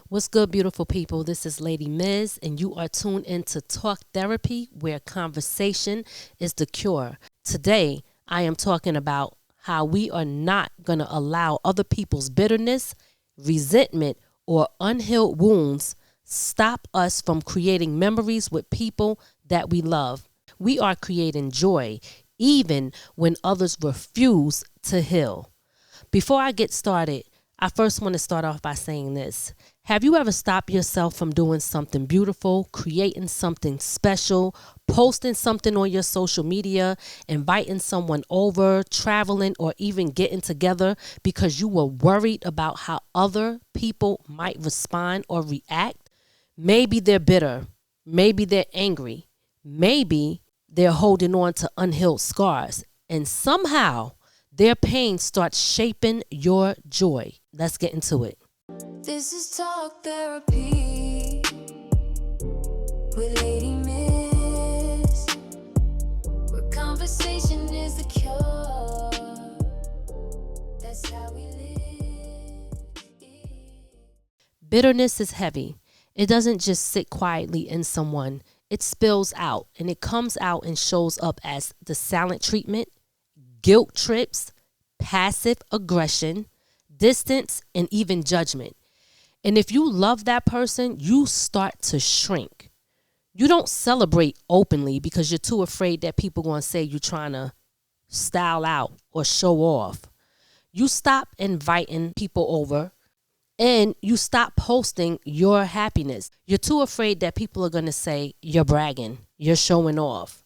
What's good, beautiful people? This is Lady Miz, and you are tuned into Talk Therapy, where conversation is the cure. Today, I am talking about how we are not going to allow other people's bitterness, resentment, or unhealed wounds stop us from creating memories with people that we love. We are creating joy, even when others refuse to heal. Before I get started, I first want to start off by saying this. Have you ever stopped yourself from doing something beautiful, creating something special, posting something on your social media, inviting someone over, traveling, or even getting together because you were worried about how other people might respond or react? Maybe they're bitter. Maybe they're angry. Maybe they're holding on to unhealed scars. And somehow their pain starts shaping your joy. Let's get into it. This is Talk Therapy with Lady Miss, where conversation is the cure. That's how we live. Bitterness is heavy. It doesn't just sit quietly in someone. It spills out, and it comes out and shows up as the silent treatment, guilt trips, passive aggression, distance, and even judgment. And if you love that person, you start to shrink. You don't celebrate openly because you're too afraid that people are going to say you're trying to style out or show off. You stop inviting people over and you stop posting your happiness. You're too afraid that people are going to say you're bragging, you're showing off.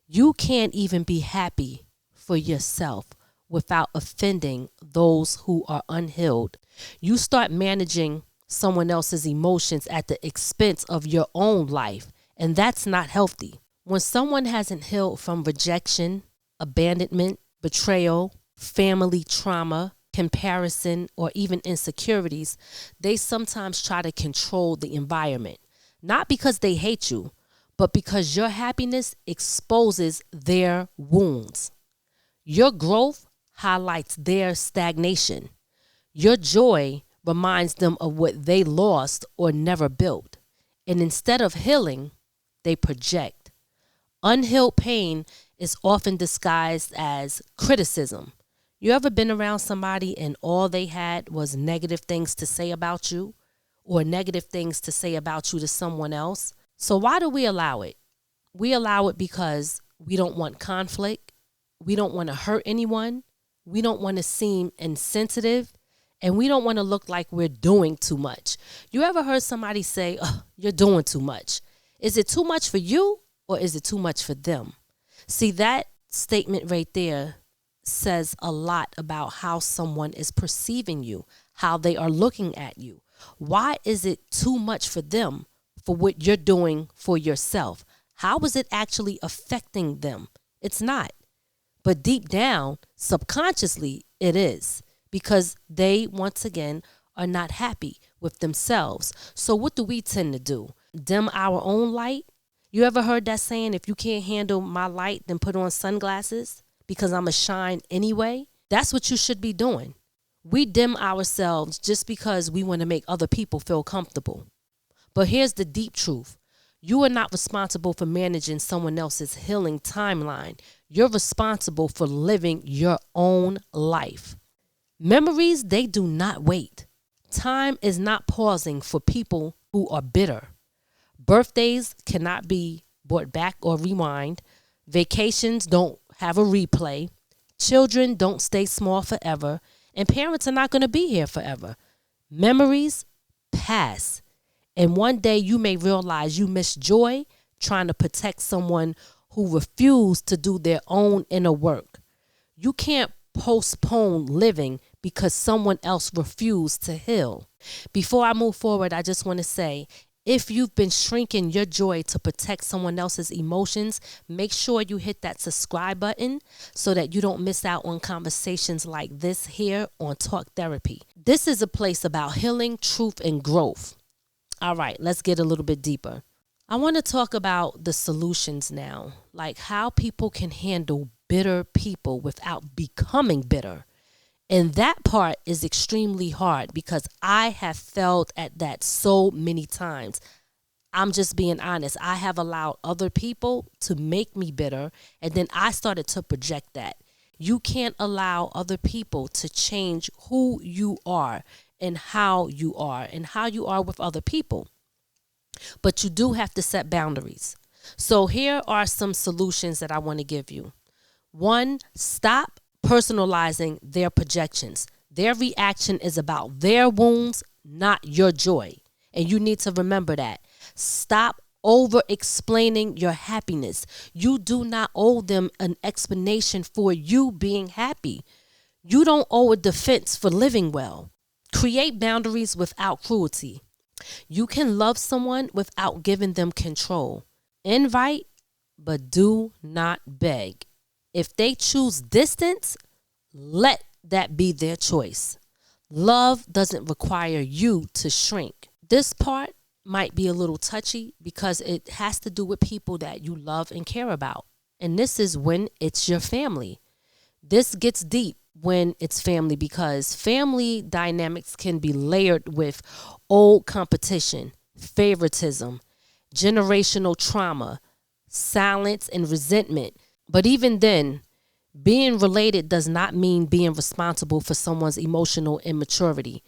You can't even be happy for yourself without offending those who are unhealed. You start managing someone else's emotions at the expense of your own life, and that's not healthy. When someone hasn't healed from rejection, abandonment, betrayal, family trauma, comparison, or even insecurities, they sometimes try to control the environment. Not because they hate you, but because your happiness exposes their wounds. Your growth highlights their stagnation. Your joy reminds them of what they lost or never built. And instead of healing, they project. Unhealed pain is often disguised as criticism. You ever been around somebody and all they had was negative things to say about you or negative things to say about you to someone else? So why do we allow it? We allow it because we don't want conflict. We don't want to hurt anyone. We don't want to seem insensitive. And we don't want to look like we're doing too much. You ever heard somebody say, oh, you're doing too much? Is it too much for you or is it too much for them? See, that statement right there says a lot about how someone is perceiving you, how they are looking at you. Why is it too much for them for what you're doing for yourself? How is it actually affecting them? It's not. But deep down, subconsciously, it is, because they, once again, are not happy with themselves. So what do we tend to do? Dim our own light? You ever heard that saying, if you can't handle my light, then put on sunglasses because I'm a shine anyway? That's what you should be doing. We dim ourselves just because we want to make other people feel comfortable. But here's the deep truth. You are not responsible for managing someone else's healing timeline. You're responsible for living your own life. Memories, they do not wait. Time is not pausing for people who are bitter. Birthdays cannot be brought back or rewind. Vacations don't have a replay. Children don't stay small forever. And parents are not going to be here forever. Memories pass. And one day you may realize you missed joy trying to protect someone who refused to do their own inner work. You can't postpone living because someone else refused to heal. Before I move forward, I just want to say, if you've been shrinking your joy to protect someone else's emotions, make sure you hit that subscribe button so that you don't miss out on conversations like this here on Talk Therapy. This is a place about healing, truth, and growth. All right, let's get a little bit deeper. I want to talk about the solutions now, like how people can handle bitter people without becoming bitter. And that part is extremely hard because I have failed at that so many times. I'm just being honest. I have allowed other people to make me bitter, and then I started to project that. You can't allow other people to change who you are and how you are with other people. But you do have to set boundaries. So here are some solutions that I want to give you. One, stop personalizing their projections. Their reaction is about their wounds, not your joy. And you need to remember that. Stop over explaining your happiness. You do not owe them an explanation for you being happy. You don't owe a defense for living well. Create boundaries without cruelty. You can love someone without giving them control. Invite, but do not beg. If they choose distance, let that be their choice. Love doesn't require you to shrink. This part might be a little touchy because it has to do with people that you love and care about. And this is when it's your family. This gets deep when it's family because family dynamics can be layered with old competition, favoritism, generational trauma, silence, and resentment. But even then, being related does not mean being responsible for someone's emotional immaturity.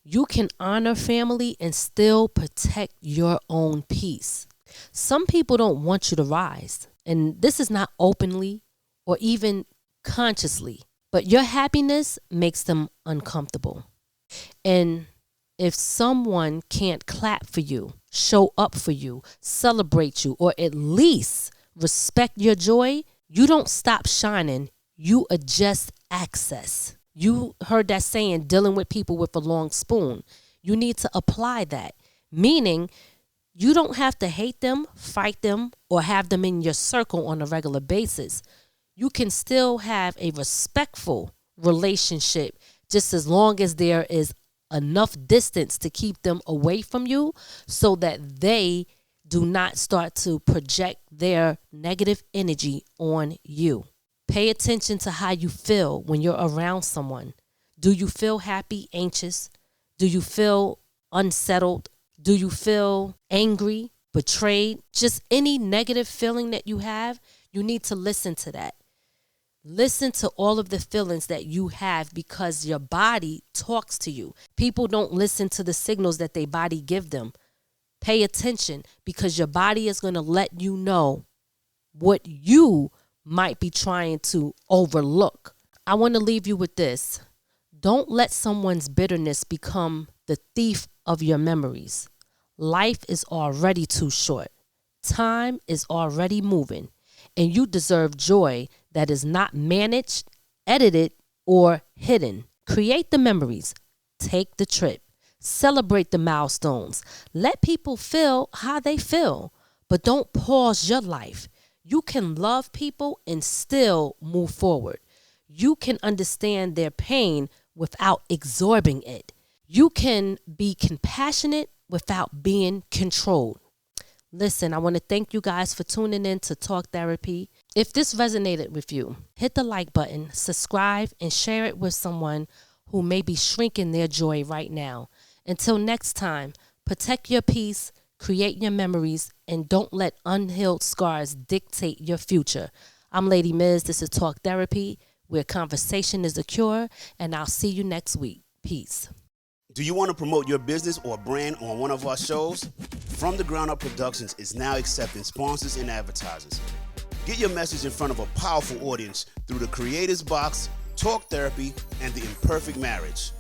You can honor family and still protect your own peace. Some people don't want you to rise, and this is not openly or even consciously, but your happiness makes them uncomfortable. And if someone can't clap for you, show up for you, celebrate you, or at least respect your joy, you don't stop shining, you adjust access. You heard that saying, dealing with people with a long spoon. You need to apply that, meaning you don't have to hate them, fight them, or have them in your circle on a regular basis. You can still have a respectful relationship just as long as there is enough distance to keep them away from you so that they do not start to project their negative energy on you. Pay attention to how you feel when you're around someone. Do you feel happy, anxious? Do you feel unsettled? Do you feel angry, betrayed? Just any negative feeling that you have, you need to listen to that. Listen to all of the feelings that you have because your body talks to you. People don't listen to the signals that their body give them. Pay attention because your body is going to let you know what you might be trying to overlook. I want to leave you with this. Don't let someone's bitterness become the thief of your memories. Life is already too short. Time is already moving, and you deserve joy that is not managed, edited, or hidden. Create the memories. Take the trip. Celebrate the milestones. Let people feel how they feel, but don't pause your life. You can love people and still move forward. You can understand their pain without absorbing it. You can be compassionate without being controlled. Listen, I want to thank you guys for tuning in to Talk Therapy. If this resonated with you, hit the like button, subscribe, and share it with someone who may be shrinking their joy right now. Until next time, protect your peace, create your memories, and don't let unhealed scars dictate your future. I'm Lady Miz. This is Talk Therapy, where conversation is a cure, and I'll see you next week. Peace. Do you want to promote your business or brand on one of our shows? From the Ground Up Productions is now accepting sponsors and advertisers. Get your message in front of a powerful audience through the Creators Box, Talk Therapy, and The Imperfect Marriage.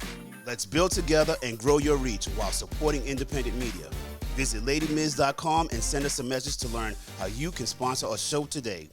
Let's build together and grow your reach while supporting independent media. Visit LadyMiz.com and send us a message to learn how you can sponsor a show today.